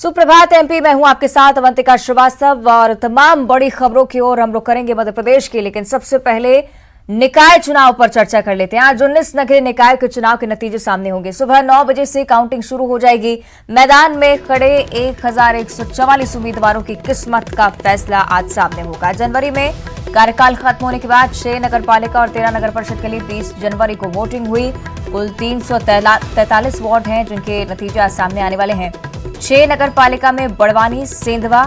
सुप्रभात एमपी में हूं आपके साथ अवंतिका श्रीवास्तव और तमाम बड़ी खबरों की ओर हम रुख करेंगे मध्य प्रदेश की। लेकिन सबसे पहले निकाय चुनाव पर चर्चा कर लेते हैं। आज 19 नगरीय निकाय के चुनाव के नतीजे सामने होंगे। सुबह 9 बजे से काउंटिंग शुरू हो जाएगी। मैदान में खड़े 1144 उम्मीदवारों की किस्मत का फैसला आज सामने होगा। जनवरी में कार्यकाल खत्म होने के बाद 6 नगर पालिका और 13 नगर परिषद के लिए 20 जनवरी को वोटिंग हुई। कुल 343 वार्ड हैं जिनके नतीजे आज सामने आने वाले हैं। 6 नगर पालिका में बड़वानी, सेंधवा,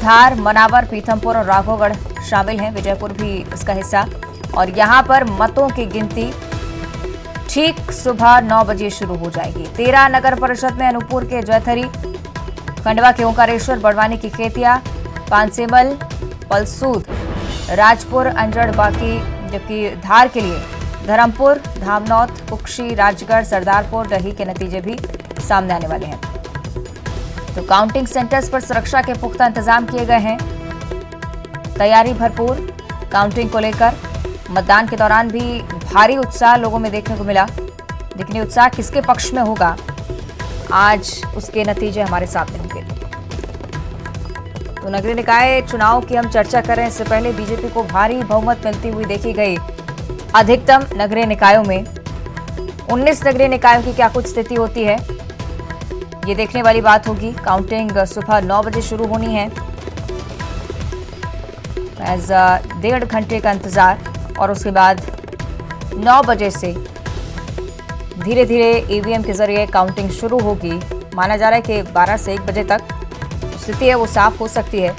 धार, मनावर, पीथमपुर और राघोगढ़ शामिल हैं। विजयपुर भी इसका हिस्सा। और यहां पर मतों की गिनती ठीक सुबह 9 बजे शुरू हो जाएगी। 13 नगर परिषद में अनूपपुर के जयथरी, खंडवा के ओंकारेश्वर, बड़वानी की खेतिया, पानसेमल, पलसूद, राजपुर, अंजड़, बाकी, जबकि धार के लिए धर्मपुर, धामनौत, कुक्षी, राजगढ़, सरदारपुर, डही के नतीजे भी सामने आने वाले हैं। तो काउंटिंग सेंटर्स पर सुरक्षा के पुख्ता इंतजाम किए गए हैं। तैयारी भरपूर काउंटिंग को लेकर। मतदान के दौरान भी भारी उत्साह लोगों में देखने को मिला। लेकिन उत्साह किसके पक्ष में होगा, आज उसके नतीजे हमारे सामने होंगे। तो नगरीय निकाय चुनाव की हम चर्चा करें इससे पहले बीजेपी को भारी बहुमत मिलती हुई देखी गई। अधिकतम नगरीय निकायों में 19 नगरीय निकायों की क्या कुछ स्थिति होती है, ये देखने वाली बात होगी। काउंटिंग सुबह 9 बजे शुरू होनी है। 1.5 घंटे का इंतजार और उसके बाद 9 बजे से धीरे धीरे ईवीएम के जरिए काउंटिंग शुरू होगी। माना जा रहा है कि 12 से 1 बजे तक स्थिति है वो साफ हो सकती है।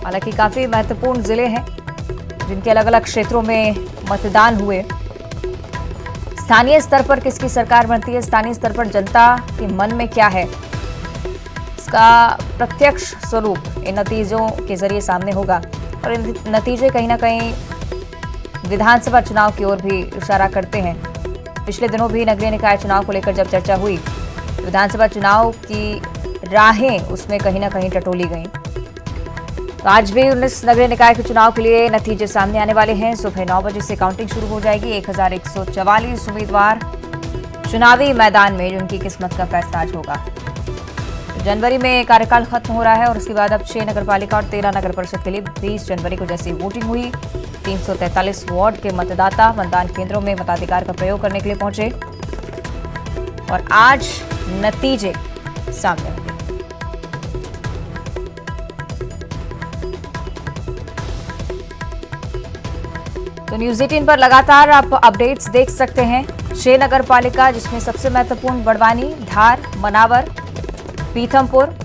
हालांकि काफी महत्वपूर्ण जिले हैं जिनके अलग अलग क्षेत्रों में मतदान हुए। स्थानीय स्तर पर किसकी सरकार बनती है, स्थानीय स्तर पर जनता के मन में क्या है, इसका प्रत्यक्ष स्वरूप इन नतीजों के जरिए सामने होगा। और इन नतीजे कहीं ना कहीं विधानसभा चुनाव की ओर भी इशारा करते हैं। पिछले दिनों भी नगरीय निकाय चुनाव को लेकर जब चर्चा हुई, विधानसभा चुनाव की राहें उसमें कहीं ना कहीं टटोली गई। तो आज भी 19 नगरीय निकाय के चुनाव के लिए नतीजे सामने आने वाले हैं। सुबह 9 बजे से काउंटिंग शुरू हो जाएगी। 1144 उम्मीदवार चुनावी मैदान में जिनकी किस्मत का फैसला आज होगा। जनवरी में कार्यकाल खत्म हो रहा है और उसके बाद अब 6 नगर पालिका और 13 नगर परिषद के लिए 20 जनवरी को जैसी वोटिंग हुई, 343 वार्ड के मतदाता मतदान केंद्रों में मताधिकार का प्रयोग करने के लिए पहुंचे और आज नतीजे सामने होंगे। तो न्यूज 18 पर लगातार आप अपडेट्स देख सकते हैं। 6 नगर पालिका जिसमें सबसे महत्वपूर्ण बड़वानी, धार, मनावर, पीथमपुर,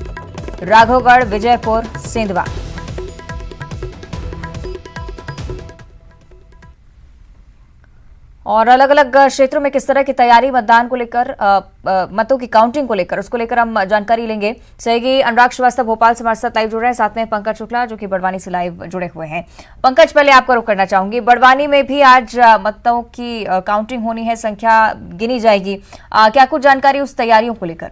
राघोगढ़, विजयपुर, सेंधवा। और अलग अलग क्षेत्रों में किस तरह की तैयारी मतदान को लेकर, मतों की काउंटिंग को लेकर, उसको लेकर हम जानकारी लेंगे। सहयोगी अनुराग श्रीवास्तव भोपाल से हमारे साथ लाइव जुड़ रहे हैं, साथ में पंकज शुक्ला जो कि बड़वानी से लाइव जुड़े हुए हैं। पंकज, पहले आपका रुख करना चाहूंगी, बड़वानी में भी आज मतों की काउंटिंग होनी है, संख्या गिनी जाएगी। क्या कुछ जानकारी उस तैयारियों को लेकर?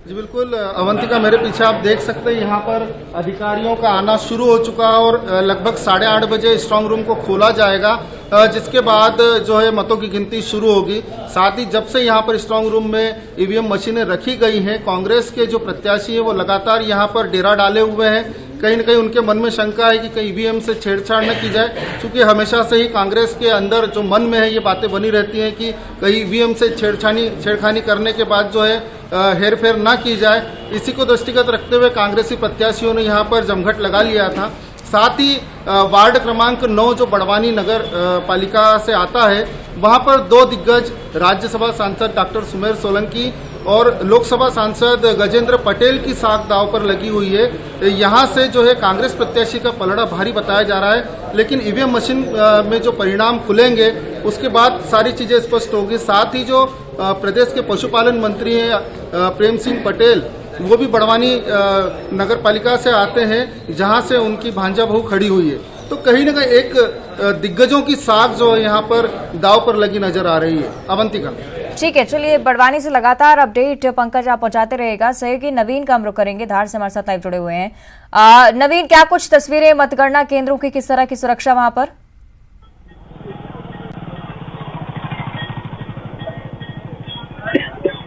जी बिल्कुल अवंतिका, मेरे पीछे आप देख सकते हैं यहाँ पर अधिकारियों का आना शुरू हो चुका है और लगभग 8:30 बजे स्ट्रांग रूम को खोला जाएगा, जिसके बाद जो है मतों की गिनती शुरू होगी। साथ ही जब से यहाँ पर स्ट्रांग रूम में ईवीएम मशीनें रखी गई हैं, कांग्रेस के जो प्रत्याशी हैं वो लगातार यहाँ पर डेरा डाले हुए हैं। कहीं न कहीं उनके मन में शंका है कि कहीं ईवीएम से छेड़छाड़ न की जाए, क्योंकि हमेशा से ही कांग्रेस के अंदर जो मन में है ये बातें बनी रहती हैं कि कहीं ईवीएम से छेड़खानी करने के बाद जो है हेरफेर ना की जाए। इसी को दृष्टिगत रखते हुए कांग्रेसी प्रत्याशियों ने यहाँ पर जमघट लगा लिया था। साथ ही वार्ड क्रमांक 9 जो बड़वानी नगर पालिका से आता है, वहां पर 2 दिग्गज राज्यसभा सांसद डॉक्टर सुमेर सोलंकी और लोकसभा सांसद गजेंद्र पटेल की साख दांव पर लगी हुई है। यहां से जो है कांग्रेस प्रत्याशी का पलड़ा भारी बताया जा रहा है, लेकिन ईवीएम मशीन में जो परिणाम खुलेंगे उसके बाद सारी चीजें स्पष्ट होगी। साथ ही जो प्रदेश के पशुपालन मंत्री हैं प्रेम सिंह पटेल, वो भी बड़वानी नगर पालिका से आते हैं, जहां से उनकी भांजा बहू खड़ी हुई है। तो कहीं न कहीं एक दिग्गजों की साख जो है यहाँ पर दाव पर लगी नजर आ रही है। अवंतिका, ठीक है, चलिए बड़वानी से लगातार अपडेट पंकज आप पहुंचाते रहेगा। सहयोगी नवीन का हम रुख करेंगे, धार से हमारे साथ लाइव जुड़े हुए हैं। नवीन, क्या कुछ तस्वीरें मतगणना केंद्रों की, किस तरह की सुरक्षा वहां पर?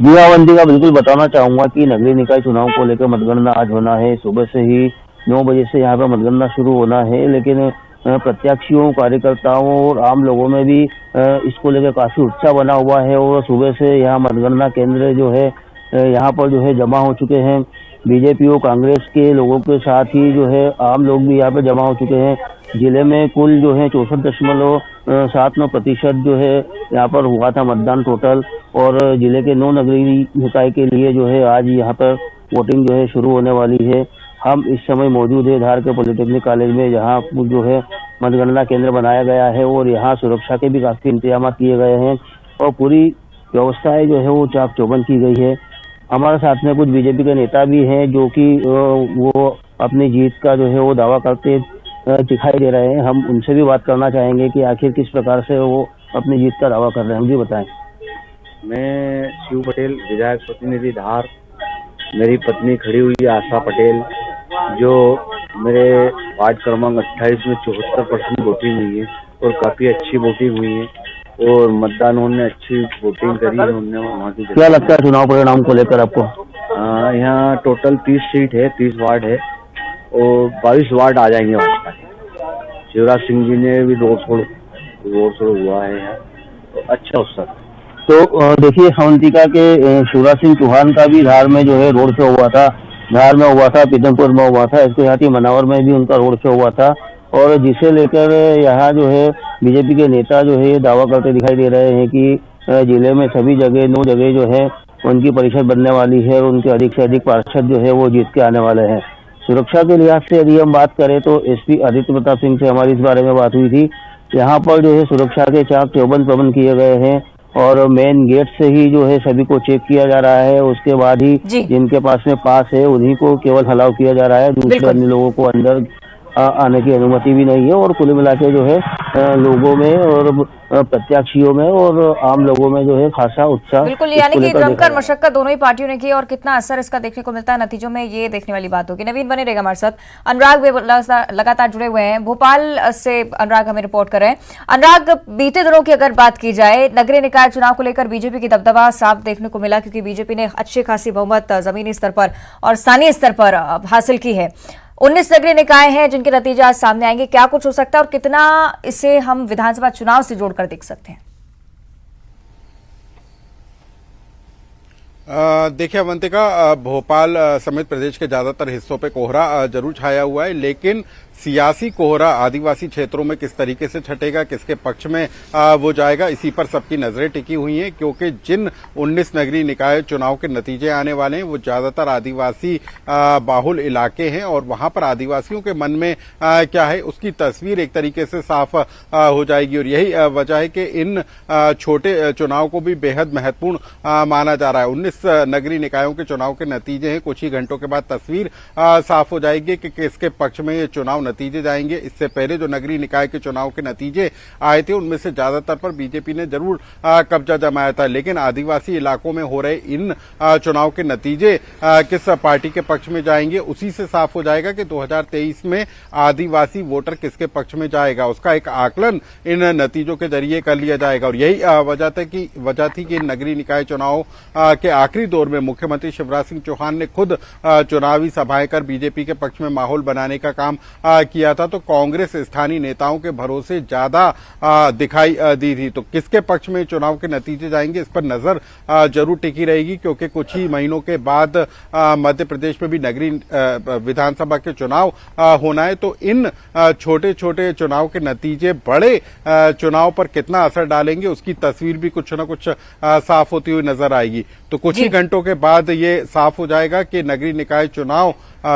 जी हाँ, अवंतिका, बिल्कुल बताना चाहूंगा कि नगरीय निकाय चुनाव को लेकर मतगणना आज होना है। सुबह से ही 9 बजे से यहाँ पर मतगणना शुरू होना है, लेकिन प्रत्याशियों, कार्यकर्ताओं और आम लोगों में भी इसको लेकर काफी उत्साह बना हुआ है और सुबह से यहाँ मतगणना केंद्र जो है यहाँ पर जो है जमा हो चुके हैं। बीजेपी और कांग्रेस के लोगों के साथ ही जो है आम लोग भी यहाँ पे जमा हो चुके हैं। जिले में कुल जो है 64.79% जो है यहाँ पर हुआ था मतदान टोटल, और जिले के 9 नगरीय निकाय के लिए जो है आज यहाँ पर वोटिंग जो है शुरू होने वाली है। हम इस समय मौजूद है धार के पॉलिटेक्निक कॉलेज में, जहाँ जो है मतगणना केंद्र बनाया गया है और यहाँ सुरक्षा के भी काफी इंतजाम किए गए हैं और पूरी व्यवस्थाएं जो है वो चाक चौबंद की गई है। हमारे साथ में कुछ बीजेपी के नेता भी हैं जो कि वो अपनी जीत का जो है वो दावा करते दिखाई दे रहे हैं। हम उनसे भी बात करना चाहेंगे कि आखिर किस प्रकार से वो अपनी जीत का दावा कर रहे हैं। हम जी बताएं। मैं शिव पटेल, विधायक प्रतिनिधि धार। मेरी पत्नी खड़ी हुई है आशा पटेल, जो मेरे वार्ड क्रमांक 28 में 74% वोटिंग हुई है और काफी अच्छी वोटिंग हुई है और मतदान उन्होंने अच्छी वोटिंग करी है। उन्होंने वहाँ की क्या लगता है चुनाव परिणाम को लेकर आपको? यहाँ टोटल 30 सीट है, 30 वार्ड है और 22 वार्ड आ जाएंगे भाजपा। शिवराज सिंह जी ने भी रोड शो हुआ है यहाँ, तो अच्छा उत्सव। तो देखिए, अवंतिका के शिवराज सिंह चौहान का भी धार में जो है रोड शो हुआ था, धार में हुआ था, पीथमपुर में हुआ था, इसके साथ ही मनावर में भी उनका रोड शो हुआ था, और जिसे लेकर यहाँ जो है बीजेपी के नेता जो है दावा करते दिखाई दे रहे हैं कि जिले में सभी जगह 9 जगह जो है उनकी परिषद बनने वाली है और उनके अधिक से अधिक पार्षद जो है वो जीत के आने वाले हैं। सुरक्षा के लिहाज से यदि हम बात करें तो एसपी आदित्य प्रताप सिंह से हमारी इस बारे में बात हुई थी। यहाँ पर जो है सुरक्षा के चाक चौबंद प्रबंध किए गए हैं और मेन गेट से ही जो है सभी को चेक किया जा रहा है। उसके बाद ही जिनके पास में पास है उन्हीं को केवल अलाउ किया जा रहा है, दूसरे अन्य लोगों को अंदर आने की अनुमति भी नहीं है। और कुल मिला के जो है लोगों में और प्रत्याशियों में और आम लोगों में जो है खासा उत्साह। बिल्कुल, यानी कि जमकर मशक्कत दोनों ही पार्टियों ने की और कितना असर इसका देखने को मिलता है नतीजों में, ये देखने वाली बात होगी। नवीन बने रहेगा हमारे साथ। अनुराग भी लगातार जुड़े हुए हैं, भोपाल से अनुराग हमें रिपोर्ट कर रहे हैं। अनुराग, बीते दिनों की अगर बात की जाए, नगरीय निकाय चुनाव को लेकर बीजेपी की दबदबा साफ देखने को मिला, क्योंकि बीजेपी ने अच्छी खासी बहुमत जमीनी स्तर पर और स्थानीय स्तर पर हासिल की है। 19 नगरीय निकाय हैं जिनके नतीजे आज सामने आएंगे। क्या कुछ हो सकता है और कितना इसे हम विधानसभा चुनाव से जोड़कर देख सकते हैं? देखिए अवंतिका, भोपाल समेत प्रदेश के ज्यादातर हिस्सों पे कोहरा जरूर छाया हुआ है, लेकिन सियासी कोहरा आदिवासी क्षेत्रों में किस तरीके से छटेगा, किसके पक्ष में वो जाएगा, इसी पर सबकी नजरें टिकी हुई हैं। क्योंकि जिन 19 नगरीय निकाय चुनाव के नतीजे आने वाले हैं वो ज्यादातर आदिवासी बाहुल इलाके हैं और वहां पर आदिवासियों के मन में क्या है उसकी तस्वीर एक तरीके से साफ हो जाएगी। और यही वजह है कि इन छोटे चुनाव को भी बेहद महत्वपूर्ण माना जा रहा है। 19 नगरीय निकायों के चुनाव के नतीजे हैं, कुछ ही घंटों के बाद तस्वीर साफ हो जाएगी कि किसके पक्ष में ये चुनाव नतीजे जाएंगे। इससे पहले जो नगरीय निकाय के चुनाव के नतीजे आए थे उनमें से ज्यादातर पर बीजेपी ने जरूर कब्जा जमाया था, लेकिन आदिवासी इलाकों में हो रहे इन चुनाव के नतीजे किस पार्टी के पक्ष में जाएंगे उसी से साफ हो जाएगा कि 2023 में आदिवासी वोटर किसके पक्ष में जाएगा। उसका एक आकलन इन नतीजों के जरिए कर लिया जाएगा। और यही वजह थी कि नगरीय निकाय चुनाव के आखिरी दौर में मुख्यमंत्री शिवराज सिंह चौहान ने खुद चुनावी सभाएं कर बीजेपी के पक्ष में माहौल बनाने का काम किया था। तो कांग्रेस स्थानीय नेताओं के भरोसे ज्यादा दिखाई दी थी। तो किसके पक्ष में चुनाव के नतीजे जाएंगे इस पर नजर जरूर टिकी रहेगी, क्योंकि कुछ ही महीनों के बाद मध्य प्रदेश में भी नगरीय विधानसभा के चुनाव होना है। तो इन छोटे छोटे चुनाव के नतीजे बड़े चुनाव पर कितना असर डालेंगे उसकी तस्वीर भी कुछ न कुछ साफ होती हुई नजर आएगी। तो कुछ ही घंटों के बाद ये साफ हो जाएगा कि नगरीय निकाय चुनाव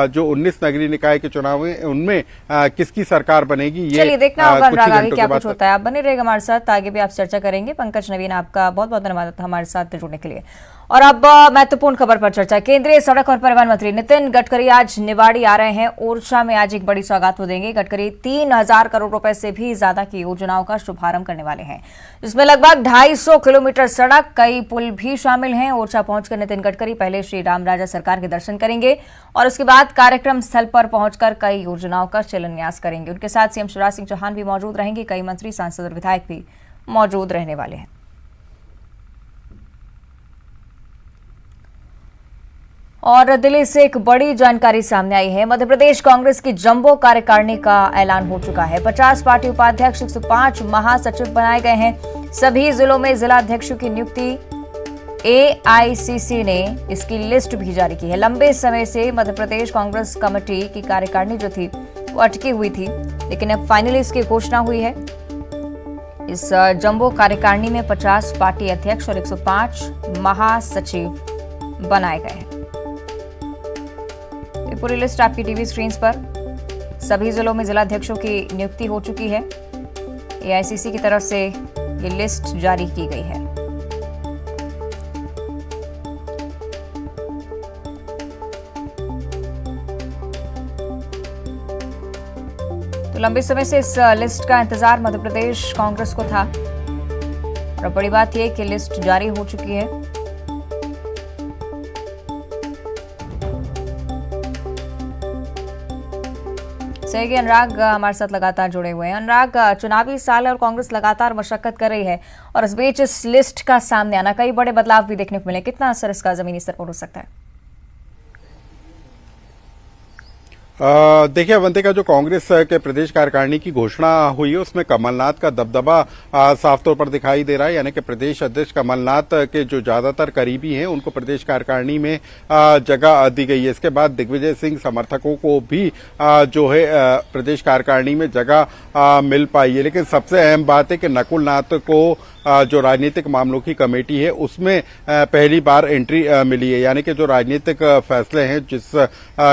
जो 19 नगरीय निकाय के चुनाव हैं उनमें किसकी सरकार बनेगी, ये चलिए देखना होगा अनुराग आगे क्या कुछ होता है। आप बने रहेगा हमारे साथ, आगे भी आप चर्चा करेंगे। पंकज नवीन, आपका बहुत बहुत धन्यवाद हमारे साथ जुड़ने के लिए। और अब महत्वपूर्ण खबर पर चर्चा। केंद्रीय सड़क और परिवहन मंत्री नितिन गडकरी आज निवाड़ी आ रहे हैं। ओरछा में आज एक बड़ी सौगात वो देंगे। गडकरी 3000 करोड़ रुपए से भी ज्यादा की योजनाओं का शुभारंभ करने वाले हैं, जिसमें लगभग 250 किलोमीटर सड़क, कई पुल भी शामिल हैं। ओरछा पहुंचकर नितिन गडकरी पहले श्री रामराजा सरकार के दर्शन करेंगे और उसके बाद कार्यक्रम स्थल पर पहुंचकर कई योजनाओं का शिलान्यास करेंगे। उनके साथ सीएम शिवराज सिंह चौहान भी मौजूद रहेंगे। कई मंत्री, सांसद और विधायक भी मौजूद रहने वाले हैं। और दिल्ली से एक बड़ी जानकारी सामने आई है। मध्य प्रदेश कांग्रेस की जंबो कार्यकारिणी का ऐलान हो चुका है। 50 पार्टी उपाध्यक्ष, 105 महासचिव बनाए गए हैं। सभी जिलों में जिला अध्यक्षों की नियुक्ति एआईसीसी ने इसकी लिस्ट भी जारी की है। लंबे समय से मध्य प्रदेश कांग्रेस कमेटी की कार्यकारिणी जो थी वो अटकी हुई थी, लेकिन अब फाइनली इसकी घोषणा हुई है। इस जंबो कार्यकारिणी में 50 पार्टी अध्यक्ष और 105 महासचिव बनाए गए हैं। ये पूरी लिस्ट आपकी टीवी स्क्रीन पर। सभी जिलों में जिला अध्यक्षों की नियुक्ति हो चुकी है। एआईसीसी की तरफ से ये लिस्ट जारी की गई है। तो लंबे समय से इस लिस्ट का इंतजार मध्य प्रदेश कांग्रेस को था और बड़ी बात यह कि लिस्ट जारी हो चुकी है। सही अनुराग हमारे साथ लगातार जुड़े हुए हैं। अनुराग, चुनावी साल है और कांग्रेस लगातार मशक्कत कर रही है और इस बीच इस लिस्ट का सामने आना, कई बड़े बदलाव भी देखने को मिले। कितना असर इसका जमीनी स्तर पर हो सकता है? देखिए अवंतिका, जो कांग्रेस के प्रदेश कार्यकारिणी की घोषणा हुई है उसमें कमलनाथ का दबदबा साफ तौर पर दिखाई दे रहा है। यानी कि प्रदेश अध्यक्ष कमलनाथ के जो ज्यादातर करीबी हैं उनको प्रदेश कार्यकारिणी में जगह दी गई है। इसके बाद दिग्विजय सिंह समर्थकों को भी जो है प्रदेश कार्यकारिणी में जगह मिल पाई है। लेकिन सबसे अहम बात है कि नकुल नाथ को जो राजनीतिक मामलों की कमेटी है उसमें पहली बार एंट्री मिली है। यानी कि जो राजनीतिक फैसले हैं जिस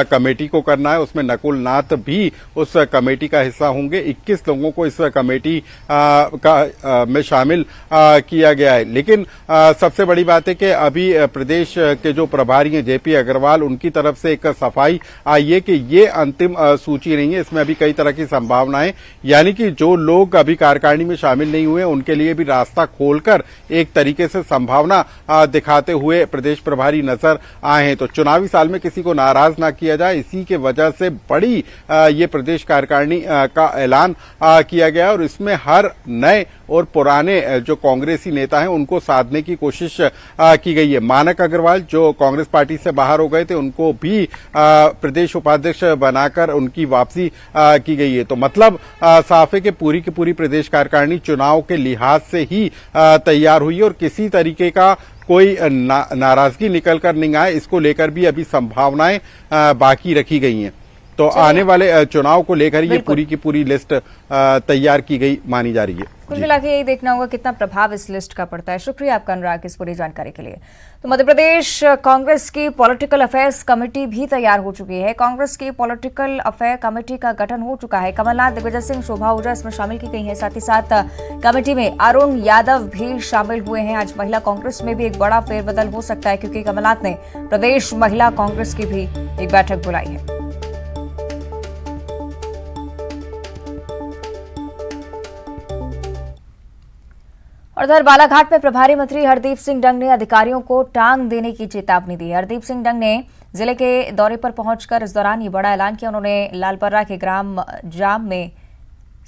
कमेटी को करना है उसमें नकुल नाथ भी उस कमेटी का हिस्सा होंगे। 21 लोगों को इस कमेटी में शामिल किया गया है। लेकिन सबसे बड़ी बात है कि अभी प्रदेश के जो प्रभारी हैं जेपी अग्रवाल, उनकी तरफ से एक सफाई आई है कि ये अंतिम सूची नहीं है, इसमें अभी कई तरह की संभावनाएं, यानी कि जो लोग अभी कार्यकारिणी में शामिल नहीं हुए उनके लिए भी रास्ता खोलकर एक तरीके से संभावना दिखाते हुए प्रदेश प्रभारी नजर आए हैं। तो चुनावी साल में किसी को नाराज ना किया जाए, इसी के वजह से बड़ी ये प्रदेश कार्यकारिणी का ऐलान किया गया और इसमें हर नए और पुराने जो कांग्रेसी नेता हैं उनको साधने की कोशिश की गई है। मानक अग्रवाल जो कांग्रेस पार्टी से बाहर हो गए थे उनको भी प्रदेश उपाध्यक्ष बनाकर उनकी वापसी की गई है। तो मतलब साफ है कि पूरी की पूरी प्रदेश कार्यकारिणी चुनाव के लिहाज से ही तैयार हुई है और किसी तरीके का कोई नाराजगी निकल कर नहीं आए, इसको लेकर भी अभी संभावनाएं बाकी रखी गई हैं। तो आने वाले चुनाव को लेकर ये पूरी की पूरी लिस्ट तैयार की गई मानी जा रही है। कुल मिला के यही देखना होगा कितना प्रभाव इस लिस्ट का पड़ता है। शुक्रिया आपका अनुराग इस पूरी जानकारी के लिए। तो मध्य प्रदेश कांग्रेस की पॉलिटिकल अफेयर्स कमेटी भी तैयार हो चुकी है। कांग्रेस की पॉलिटिकल अफेयर कमेटी का गठन हो चुका है। कमलनाथ, दिग्विजय सिंह, शोभा ओझा इसमें शामिल की गई है। साथ ही साथ कमेटी में अरुण यादव भी शामिल हुए हैं। आज महिला कांग्रेस में भी एक बड़ा फेरबदल हो सकता है क्योंकि कमलनाथ ने प्रदेश महिला कांग्रेस की भी एक बैठक बुलाई है। और उधर बालाघाट में प्रभारी मंत्री हरदीप सिंह डंग ने अधिकारियों को टांग देने की चेतावनी दी। हरदीप सिंह डंग ने जिले के दौरे पर पहुंचकर इस दौरान ये बड़ा ऐलान किया। उन्होंने लालपर्रा के ग्राम जाम में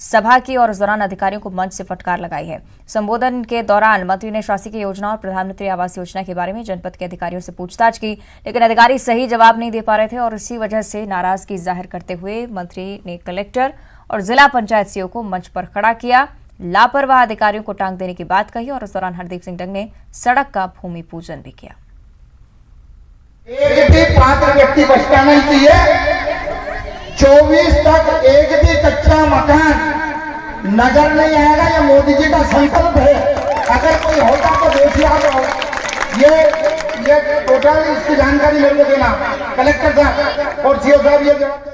सभा की और इस दौरान अधिकारियों को मंच से फटकार लगाई है। संबोधन के दौरान मंत्री ने शासकीय योजना और प्रधानमंत्री आवास योजना के बारे में जनपद के अधिकारियों से पूछताछ की, लेकिन अधिकारी सही जवाब नहीं दे पा रहे थे और इसी वजह से नाराजगी जाहिर करते हुए मंत्री ने कलेक्टर और जिला पंचायत सीईओ को मंच पर खड़ा किया, लापरवाह अधिकारियों को टांग देने की बात कही और इस दौरान हरदीप सिंह डंग ने सड़क का भूमि पूजन भी किया। एक भी पात्र व्यक्ति बचना नहीं चाहिए। 24 तक एक भी कच्चा मकान नजर नहीं आएगा। ये मोदी जी का संकल्प है। अगर कोई होता तो देखिए आप ये टोटल इसकी जानकारी मेरे को देना कलेक्टर साहब और सीओ साहब। ये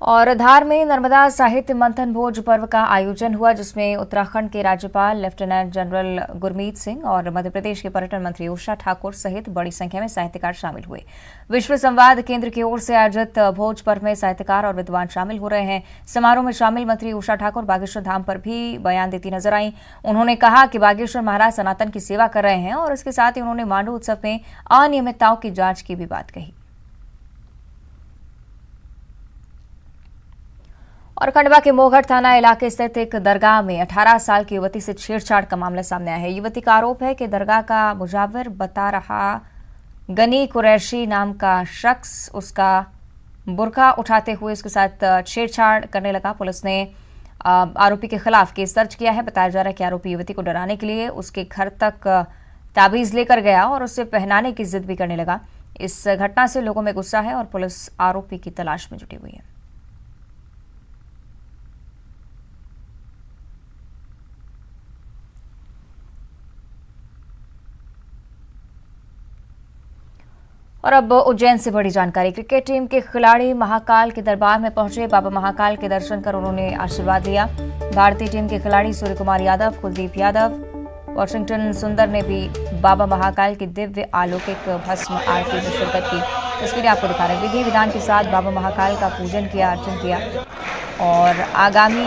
और धार में नर्मदा साहित्य मंथन भोज पर्व का आयोजन हुआ जिसमें उत्तराखंड के राज्यपाल लेफ्टिनेंट जनरल गुरमीत सिंह और मध्य प्रदेश के पर्यटन मंत्री उषा ठाकुर सहित बड़ी संख्या में साहित्यकार शामिल हुए। विश्व संवाद केंद्र की ओर से आयोजित भोज पर्व में साहित्यकार और विद्वान शामिल हो रहे हैं। समारोह में शामिल मंत्री उषा ठाकुर बागेश्वर धाम पर भी बयान देती नजर आई। उन्होंने कहा कि बागेश्वर महाराज सनातन की सेवा कर रहे हैं और इसके साथ ही उन्होंने मांडू उत्सव में अनियमितताओं की जांच की भी बात कही। और खंडवा के मोहगढ़ थाना इलाके स्थित एक दरगाह में 18 साल की युवती से छेड़छाड़ का मामला सामने आया है। युवती का आरोप है कि दरगाह का मुजाविर बता रहा गनी कुरैशी नाम का शख्स उसका बुर्का उठाते हुए उसके साथ छेड़छाड़ करने लगा। पुलिस ने आरोपी के खिलाफ केस दर्ज किया है। बताया जा रहा है कि आरोपी युवती को डराने के लिए उसके घर तक ताबीज लेकर गया और उसे पहनाने की जिद भी करने लगा। इस घटना से लोगों में गुस्सा है और पुलिस आरोपी की तलाश में जुटी हुई है। और अब उज्जैन से बड़ी जानकारी। क्रिकेट टीम के खिलाड़ी महाकाल के दरबार में पहुंचे। बाबा महाकाल के दर्शन कर उन्होंने आशीर्वाद लिया। भारतीय टीम के खिलाड़ी सूर्य कुमार यादव, कुलदीप यादव, वॉशिंगटन सुंदर ने भी बाबा महाकाल की दिव्य अलौकिक भस्म आरती में शिरकत की। तस्वीरें आपको दिखा रहे हैं। विधि विधान के साथ बाबा महाकाल का पूजन किया, अर्चन किया और आगामी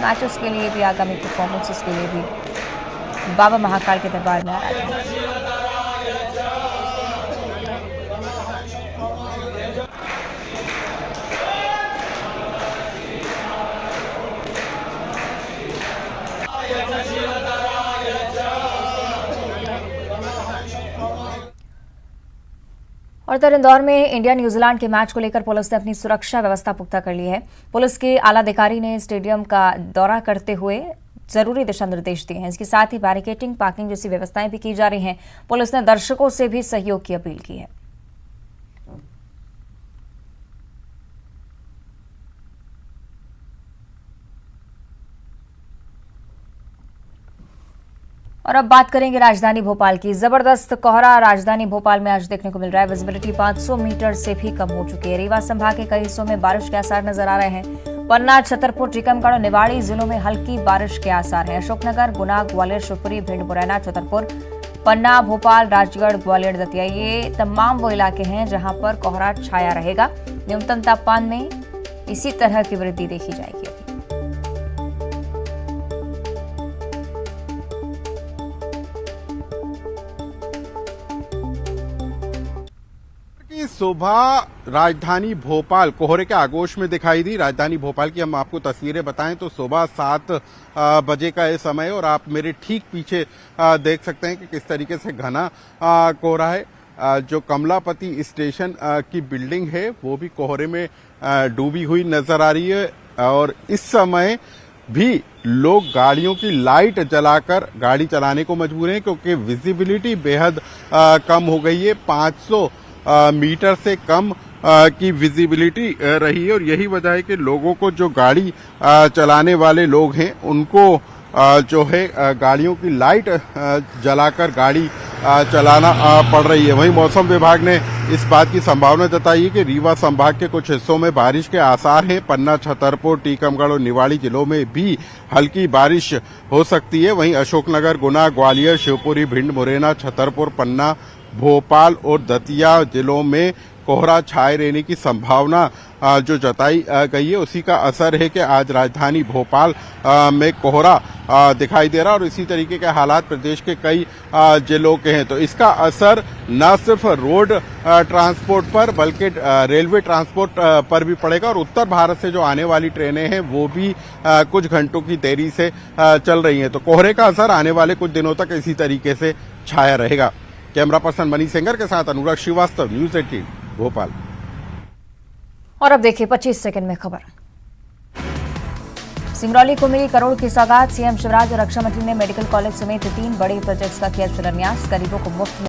मैचेस के लिए भी, आगामी परफॉर्मेंसेस के लिए भी बाबा महाकाल के दरबार में आया था। और इधर इंदौर में इंडिया न्यूजीलैंड के मैच को लेकर पुलिस ने अपनी सुरक्षा व्यवस्था पुख्ता कर ली है। पुलिस के आला अधिकारी ने स्टेडियम का दौरा करते हुए जरूरी दिशा निर्देश दिए हैं। इसके साथ ही बैरिकेडिंग, पार्किंग जैसी व्यवस्थाएं भी की जा रही हैं। पुलिस ने दर्शकों से भी सहयोग की अपील की है। और अब बात करेंगे राजधानी भोपाल की। जबरदस्त कोहरा राजधानी भोपाल में आज देखने को मिल रहा है। विजिबिलिटी 500 मीटर से भी कम हो चुकी है। रीवा संभाग के कई हिस्सों में बारिश के आसार नजर आ रहे हैं। पन्ना, छतरपुर, टीकमगढ़ और निवाड़ी जिलों में हल्की बारिश के आसार हैं। अशोकनगर, गुना, ग्वालियर, शिवपुरी, भिंड, मुरैना, छतरपुर, पन्ना, भोपाल, राजगढ़, ग्वालियर, दतिया, ये तमाम वो इलाके हैं जहां पर कोहरा छाया रहेगा। न्यूनतम तापमान में इसी तरह की वृद्धि देखी जाएगी। सुबह राजधानी भोपाल कोहरे के आगोश में दिखाई दी। राजधानी भोपाल की हम आपको तस्वीरें बताएं तो सुबह 7 बजे का ये समय है और आप मेरे ठीक पीछे देख सकते हैं कि किस तरीके से घना कोहरा है। जो कमलापति स्टेशन की बिल्डिंग है वो भी कोहरे में डूबी हुई नजर आ रही है और इस समय भी लोग गाड़ियों की लाइट जलाकर गाड़ी चलाने को मजबूर हैं क्योंकि विजिबिलिटी बेहद कम हो गई है। 500 मीटर से कम की विजिबिलिटी रही है और यही वजह है कि लोगों को, जो गाड़ी चलाने वाले लोग हैं, उनको जो है गाड़ियों की लाइट जलाकर गाड़ी चलाना पड़ रही है। वहीं मौसम विभाग ने इस बात की संभावना जताई है कि रीवा संभाग के कुछ हिस्सों में बारिश के आसार हैं। पन्ना, छतरपुर, टीकमगढ़ और निवाड़ी जिलों में भी हल्की बारिश हो सकती है। वहीं अशोकनगर, गुना, ग्वालियर, शिवपुरी, भिंड, मुरैना, छतरपुर, पन्ना, भोपाल और दतिया जिलों में कोहरा छाए रहने की संभावना जो जताई गई है, उसी का असर है कि आज राजधानी भोपाल में कोहरा दिखाई दे रहा है और इसी तरीके के हालात प्रदेश के कई जिलों के हैं। तो इसका असर न सिर्फ रोड ट्रांसपोर्ट पर बल्कि रेलवे ट्रांसपोर्ट पर भी पड़ेगा और उत्तर भारत से जो आने वाली ट्रेनें हैं वो भी कुछ घंटों की देरी से चल रही हैं। तो कोहरे का असर आने वाले कुछ दिनों तक इसी तरीके से छाया रहेगा। कैमरा पर्सन मनी सेंगर के साथ अनुराग श्रीवास्तव, न्यूज 18 भोपाल। और अब देखिए 25 सेकंड में खबर। सिंगरौली को मिली करोड़ की सौगात। सीएम शिवराज और रक्षा मंत्री ने मेडिकल कॉलेज समेत 3 बड़े प्रोजेक्ट्स का किया शिलान्यास। गरीबों को मुफ्त